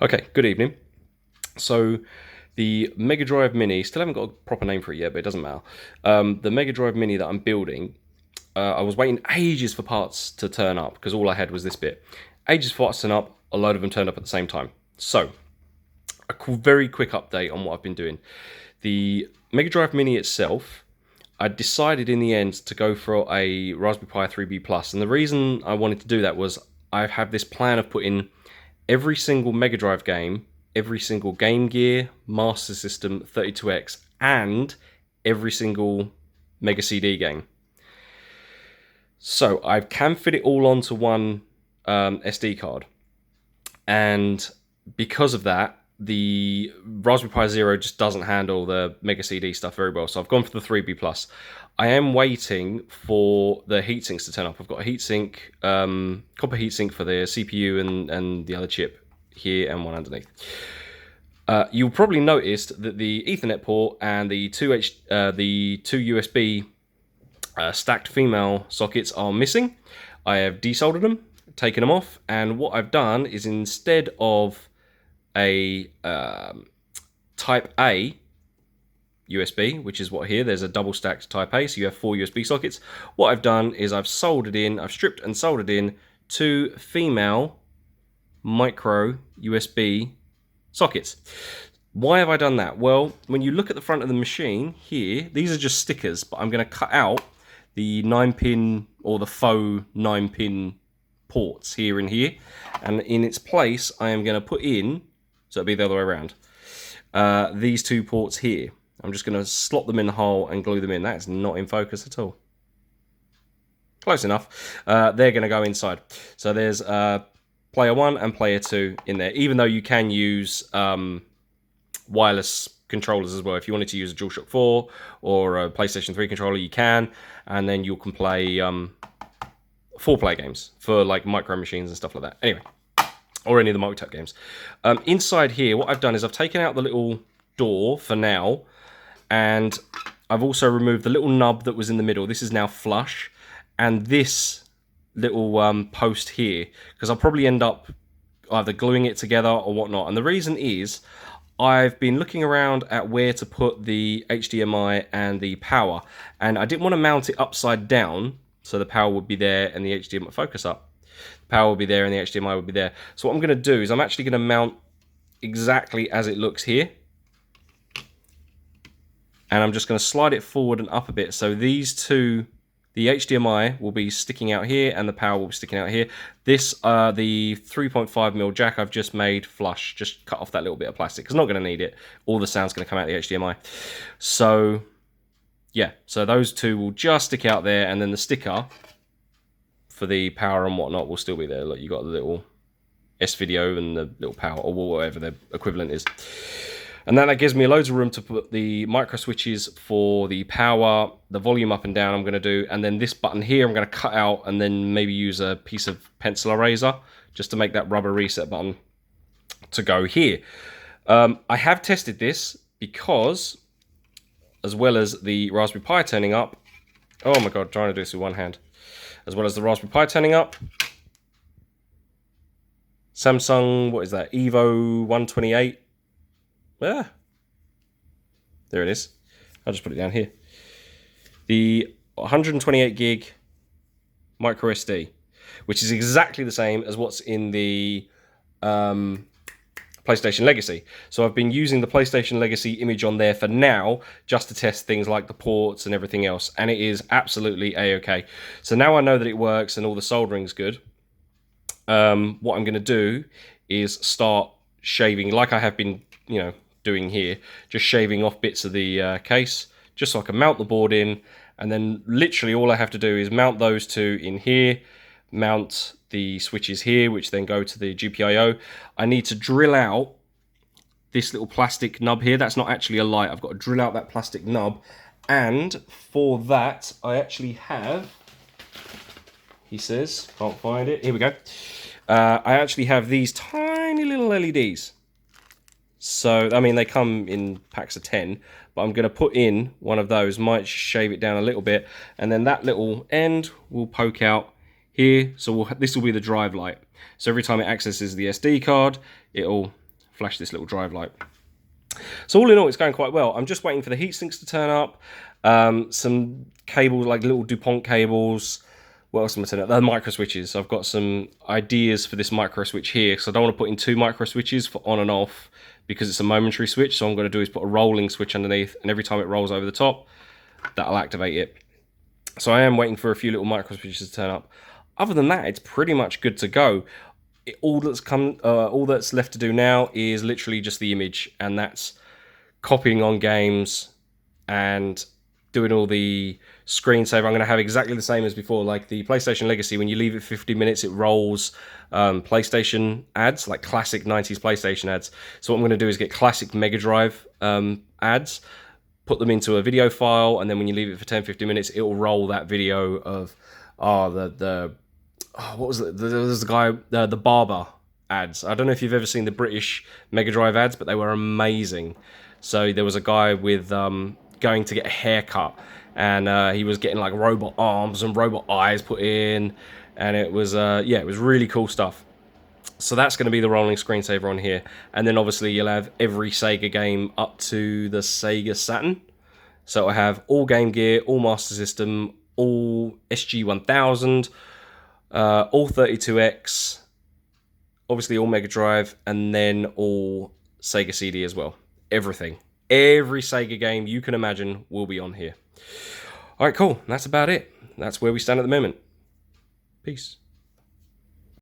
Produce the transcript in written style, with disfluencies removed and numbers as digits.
Okay, good evening. So, the Megadrive Mini, still haven't got a proper name for it yet, but it doesn't matter. The Megadrive Mini that I'm building, I was waiting ages for parts to turn up, because all I had was this bit. Ages for parts to turn up, a load of them turned up at the same time. So, a very quick update on what I've been doing. The Megadrive Mini itself, I decided in the end to go for a Raspberry Pi 3B Plus, and the reason I wanted to do that was I have this plan of putting every single Megadrive game, every single Game Gear, Master System, 32X, and every single Mega CD game. So I can fit it all onto one SD card, and because of that, the Raspberry Pi Zero just doesn't handle the Mega CD stuff very well. So I've gone for the 3B Plus. I am waiting for the heatsinks to turn up. I've got a heatsink, copper heatsink for the CPU and the other chip here, and one underneath. You'll probably noticed that the Ethernet port and the two USB stacked female sockets are missing. I have desoldered them, taken them off, and what I've done is, instead of a Type A USB, which is what here, there's a double stacked Type A, so you have 4 USB sockets. What I've done is I've stripped and soldered in 2 female micro USB sockets. Why have I done that? Well, when you look at the front of the machine here, these are just stickers, but I'm going to cut out the 9-pin or the faux 9-pin ports here and here, and in its place I am going to put in, so it'll be the other way around, these 2 ports here. I'm just going to slot them in the hole and glue them in. That's not in focus at all. Close enough. They're going to go inside. So there's player 1 and player 2 in there, even though you can use wireless controllers as well. If you wanted to use a DualShock 4 or a PlayStation 3 controller, you can, and then you can play 4-player games for like micro machines and stuff like that. Anyway, or any of the multi-tap games. Inside here, what I've done is I've taken out the little door for now, and I've also removed the little nub that was in the middle. This is now flush, and this little post here, because I'll probably end up either gluing it together or whatnot. And the reason is, I've been looking around at where to put the HDMI and the power, and I didn't want to mount it upside down, so the power would be there and the HDMI, focus up. The power would be there and the HDMI would be there. So what I'm going to do is I'm actually going to mount exactly as it looks here. And I'm just going to slide it forward and up a bit. So these two, the HDMI will be sticking out here and the power will be sticking out here. This, the 3.5mm jack I've just made flush, just cut off that little bit of plastic, because I'm not going to need it. All the sound's going to come out the HDMI. So yeah, so those two will just stick out there, and then the sticker for the power and whatnot will still be there. Look, you got the little S-video and the little power, or whatever the equivalent is. And then that gives me loads of room to put the micro switches for the power, the volume up and down I'm going to do, and then this button here I'm going to cut out and then maybe use a piece of pencil eraser just to make that rubber reset button to go here. I have tested this because, as well as the Raspberry Pi turning up, oh my god, trying to do this with one hand, as well as the Raspberry Pi turning up, Samsung, what is that, Evo 128, yeah, there it is. I'll just put it down here. The 128 gig micro SD, which is exactly the same as what's in the PlayStation Legacy. So I've been using the PlayStation Legacy image on there for now, just to test things like the ports and everything else, and it is absolutely a-okay. So now I know that it works and all the soldering's good. What I'm going to do is start shaving, like I have been, doing here, just shaving off bits of the case, just so I can mount the board in, and then literally all I have to do is mount those two in here, mount the switches here, which then go to the GPIO. I need to drill out this little plastic nub here. That's not actually a light. I've got to drill out that plastic nub, and for that I actually have, he says, can't find it, here we go. I actually have these tiny little LEDs. So, I mean, they come in packs of 10, but I'm going to put in one of those, might shave it down a little bit, and then that little end will poke out here. So this will be the drive light. So every time it accesses the SD card, it'll flash this little drive light. So all in all, it's going quite well. I'm just waiting for the heat sinks to turn up, some cables, like little DuPont cables. What else am I turning up? The micro switches. I've got some ideas for this micro switch here, because I don't want to put in 2 micro switches for on and off, because it's a momentary switch. So what I'm going to do is put a rolling switch underneath, and every time it rolls over the top, that'll activate it. So I am waiting for a few little micro switches to turn up. Other than that, it's pretty much good to go. All that's left to do now is literally just the image, and that's copying on games and doing all the screensaver. I'm going to have exactly the same as before, like the PlayStation Legacy. When you leave it 50 minutes, it rolls PlayStation ads, like classic 90s PlayStation ads. So what I'm going to do is get classic Megadrive ads, put them into a video file, and then when you leave it for 10-15 minutes, it will roll that video of what was it? There was the guy, the barber ads. I don't know if you've ever seen the British Megadrive ads, but they were amazing. So there was a guy with going to get a haircut, and he was getting like robot arms and robot eyes put in, and it was it was really cool stuff. So that's going to be the rolling screensaver on here, and then obviously you'll have every Sega game up to the Sega Saturn. So I have all Game Gear, all Master System, all SG-1000. All 32X, obviously all Mega Drive, and then all Sega CD as well. Everything. Every Sega game you can imagine will be on here. Alright, cool. That's about it. That's where we stand at the moment. Peace.